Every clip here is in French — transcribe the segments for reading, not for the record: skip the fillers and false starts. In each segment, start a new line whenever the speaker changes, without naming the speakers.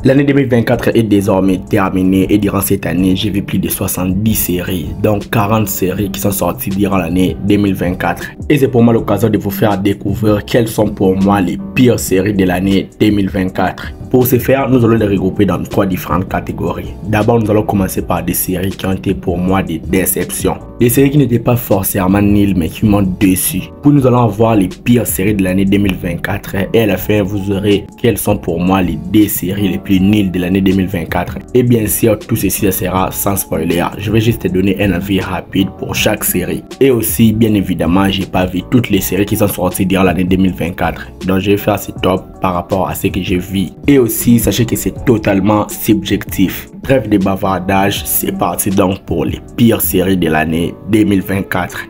L'année 2024 est désormais terminée et durant cette année, j'ai vu plus de 70 séries, donc 40 séries qui sont sorties durant l'année 2024. Et c'est pour moi l'occasion de vous faire découvrir quelles sont pour moi les pires séries de l'année 2024. Pour ce faire, nous allons les regrouper dans 3 différentes catégories. D'abord, nous allons commencer par des séries qui ont été pour moi des déceptions. Des séries qui n'étaient pas forcément nulles mais qui m'ont déçu. Puis nous allons voir les pires séries de l'année 2024 et à la fin, vous aurez quelles sont pour moi les 2 séries les plus nulles de l'année 2024. Et bien sûr, tout ceci sera sans spoiler. Je vais juste te donner un avis rapide pour chaque série. Et aussi, bien évidemment, j'ai pas vu toutes les séries qui sont sorties durant l'année 2024. Donc je vais faire ce top par rapport à ce que j'ai vu. Et aussi, sachez que c'est totalement subjectif. Trêve de bavardage, c'est parti donc pour les pires séries de l'année 2024.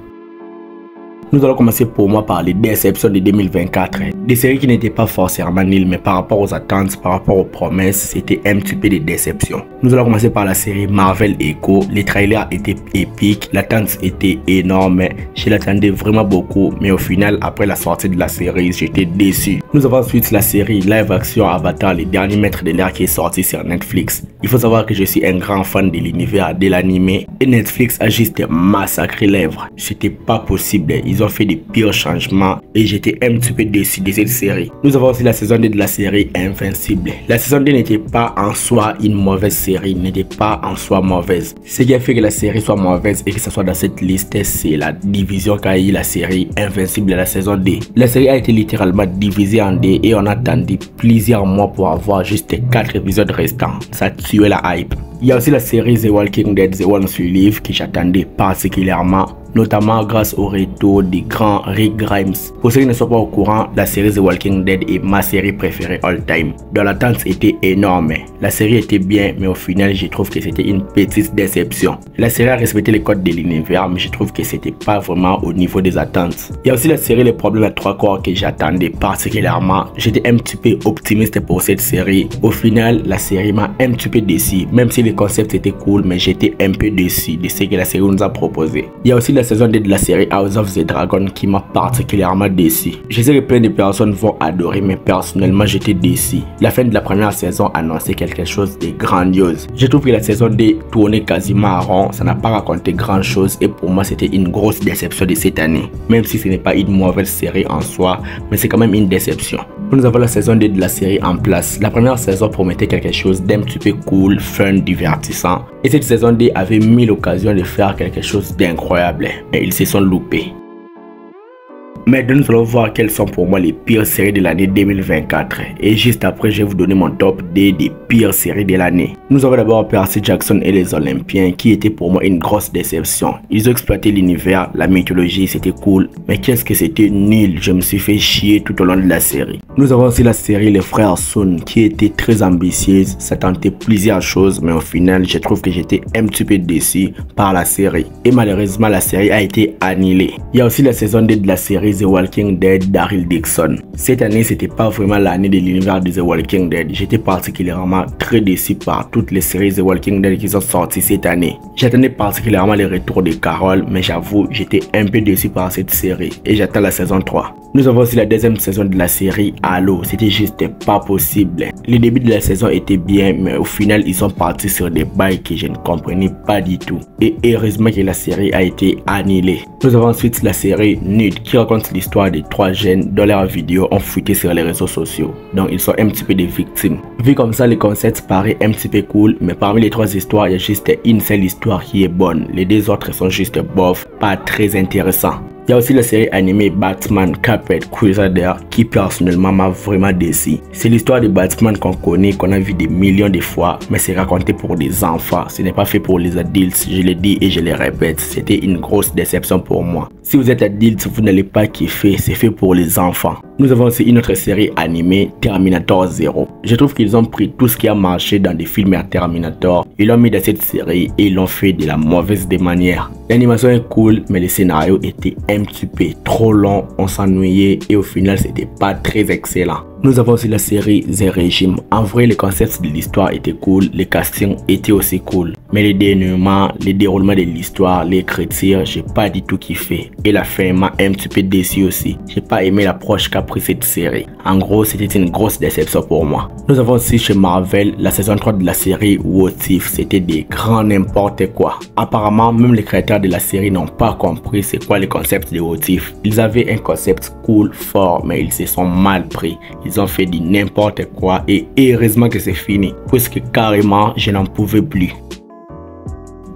Nous allons commencer pour moi par les déceptions de 2024. Des séries qui n'étaient pas forcément nulles, mais par rapport aux attentes, par rapport aux promesses, c'était un petit peu de déception. Nous allons commencer par la série Marvel Echo. Les trailers étaient épiques, l'attente était énorme. Je l'attendais vraiment beaucoup, mais au final, après la sortie de la série, j'étais déçu. Nous avons ensuite la série live action Avatar, les derniers maîtres de l'air qui est sorti sur Netflix. Il faut savoir que je suis un grand fan de l'univers de l'anime et Netflix a juste massacré l'œuvre. C'était pas possible. Ils ont fait des pires changements et j'étais un petit peu déçu de cette série. Nous avons aussi la saison 2 de la série Invincible. La saison 2 n'était pas en soi une mauvaise série, n'était pas en soi mauvaise. Ce qui a fait que la série soit mauvaise et que ce soit dans cette liste, c'est la division qu'a eu la série Invincible de la saison 2. La série a été littéralement divisée en 2 et on a attendu plusieurs mois pour avoir juste 4 épisodes restants. Ça tuait la hype. Il y a aussi la série The Walking Dead The Ones Who Live que j'attendais particulièrement, notamment grâce au retour du grand Rick Grimes. Pour ceux qui ne sont pas au courant, la série The Walking Dead est ma série préférée all time. Dans l'attente était énorme. La série était bien, mais au final, je trouve que c'était une petite déception. La série a respecté les codes de l'univers, mais je trouve que c'était pas vraiment au niveau des attentes. Il y a aussi la série Les Problèmes à 3 corps que j'attendais particulièrement. J'étais un petit peu optimiste pour cette série. Au final, la série m'a un petit peu déçu, même si le concept était cool, mais j'étais un peu déçu de ce que la série nous a proposé. Il y a aussi la saison 2 de la série House of the Dragon qui m'a particulièrement déçu. Je sais que plein de personnes vont adorer, mais personnellement j'étais déçu. La fin de la première saison annonçait quelque chose de grandiose. Je trouve que la saison 2 tournait quasiment à rond, ça n'a pas raconté grand chose et pour moi c'était une grosse déception de cette année. Même si ce n'est pas une mauvaise série en soi, mais c'est quand même une déception. Nous avons la saison 2 de la série En Place. La première saison promettait quelque chose d'un petit peu cool, fun, divertissant. Et cette saison 2 avait mis l'occasion de faire quelque chose d'incroyable. Mais ils se sont loupés. Maintenant, nous allons voir quelles sont pour moi les pires séries de l'année 2024. Et juste après, je vais vous donner mon top des pires séries de l'année. Nous avons d'abord Percy Jackson et les Olympiens qui était pour moi une grosse déception. Ils ont exploité l'univers, la mythologie, c'était cool. Mais qu'est-ce que c'était nul, je me suis fait chier tout au long de la série. Nous avons aussi la série Les Frères Soon qui était très ambitieuse, ça tentait plusieurs choses. Mais au final, je trouve que j'étais un petit peu déçu par la série. Et malheureusement, la série a été annulée. Il y a aussi la saison 2 de la série The Walking Dead Daryl Dixon. Cette année, c'était pas vraiment l'année de l'univers de The Walking Dead. J'étais particulièrement très déçu par toutes les séries The Walking Dead qui sont sorties cette année. J'attendais particulièrement les retours de Carol, mais j'avoue, j'étais un peu déçu par cette série et j'attends la saison 3. Nous avons aussi la deuxième saison de la série Halo. C'était juste pas possible. Le début de la saison était bien, mais au final, ils sont partis sur des bails que je ne comprenais pas du tout. Et heureusement que la série a été annulée. Nous avons ensuite la série Nude qui raconte l'histoire de 3 jeunes dont leurs vidéos ont fuité sur les réseaux sociaux. Donc ils sont un petit peu des victimes. Vu comme ça, le concept paraît un petit peu cool, mais parmi les 3 histoires, il y a juste une seule histoire qui est bonne. Les 2 autres sont juste bof, pas très intéressants. Il y a aussi la série animée Batman Caped Crusader qui personnellement m'a vraiment déçu. C'est l'histoire de Batman qu'on connaît, qu'on a vu des millions de fois, mais c'est raconté pour des enfants. Ce n'est pas fait pour les adultes, je le dis et je le répète. C'était une grosse déception pour moi. Si vous êtes adulte, vous n'allez pas kiffer, c'est fait pour les enfants. Nous avons aussi une autre série animée, Terminator 0. Je trouve qu'ils ont pris tout ce qui a marché dans des films à Terminator, ils l'ont mis dans cette série et ils l'ont fait de la mauvaise des manières. L'animation est cool, mais le scénario était un petit peu trop long, on s'ennuyait et au final c'était pas très excellent. Nous avons aussi la série The Regime. En vrai, le concept de l'histoire était cool, le casting était aussi cool. Mais les dénouements, le déroulement de l'histoire, l'écriture, j'ai pas du tout kiffé. Et la fin m'a un petit peu déçu aussi. J'ai pas aimé l'approche qu'a pris cette série. En gros, c'était une grosse déception pour moi. Nous avons aussi chez Marvel la saison 3 de la série What If. C'était des grands n'importe quoi. Apparemment, même les créateurs de la série n'ont pas compris c'est quoi le concept de What If. Ils avaient un concept cool, fort, mais ils se sont mal pris. Ils ont fait du n'importe quoi et heureusement que c'est fini, puisque carrément je n'en pouvais plus.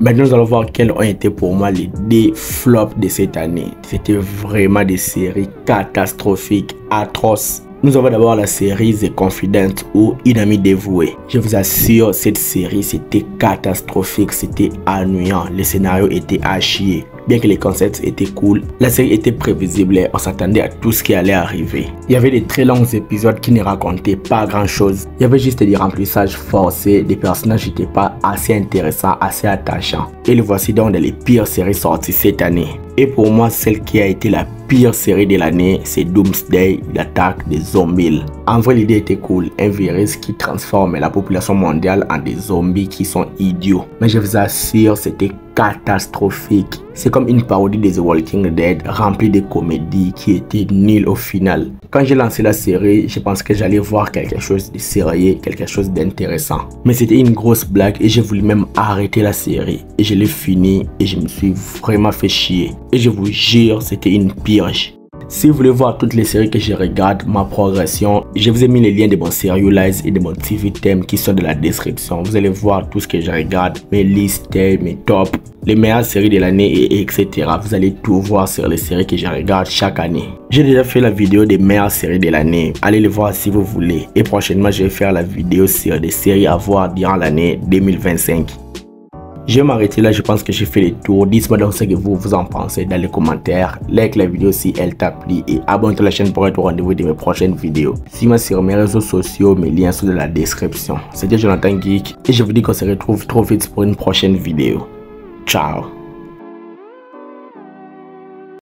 Maintenant, nous allons voir quels ont été pour moi les 2 flops de cette année. C'était vraiment des séries catastrophiques, atroces. Nous avons d'abord la série The Confidant ou Une amie dévouée. Je vous assure, cette série c'était catastrophique, c'était ennuyant, le scénario était à chier. Bien que les concepts étaient cool, la série était prévisible, on s'attendait à tout ce qui allait arriver. Il y avait des très longs épisodes qui ne racontaient pas grand chose. Il y avait juste des remplissages forcés, des personnages n'étaient pas assez intéressants, assez attachants. Et le voici donc dans les pires séries sorties cette année. Et pour moi, celle qui a été la pire série de l'année, c'est Doomsday, l'attaque des zombies. En vrai, l'idée était cool, un virus qui transforme la population mondiale en des zombies qui sont idiots. Mais je vous assure, c'était catastrophique. C'est comme une parodie de The Walking Dead remplie de comédies qui étaient nulles au final. Quand j'ai lancé la série, je pensais que j'allais voir quelque chose de sérieux, quelque chose d'intéressant. Mais c'était une grosse blague et j'ai voulu même arrêter la série. Et je l'ai fini et je me suis vraiment fait chier. Et je vous jure, c'était une purge. Si vous voulez voir toutes les séries que je regarde, ma progression, je vous ai mis les liens de mon Serialize et de mon TV Theme qui sont dans la description. Vous allez voir tout ce que je regarde, mes listes, mes tops, les meilleures séries de l'année et etc. Vous allez tout voir sur les séries que je regarde chaque année. J'ai déjà fait la vidéo des meilleures séries de l'année. Allez les voir si vous voulez. Et prochainement, je vais faire la vidéo sur des séries à voir durant l'année 2025. Je vais m'arrêter là, je pense que j'ai fait le tour. Dites-moi donc ce que vous en pensez dans les commentaires. Like la vidéo si elle t'a plu et abonne-toi à la chaîne pour être au rendez-vous de mes prochaines vidéos. Suis-moi sur mes réseaux sociaux, mes liens sont dans la description. C'était Jonathan Geek et je vous dis qu'on se retrouve trop vite pour une prochaine vidéo. Ciao.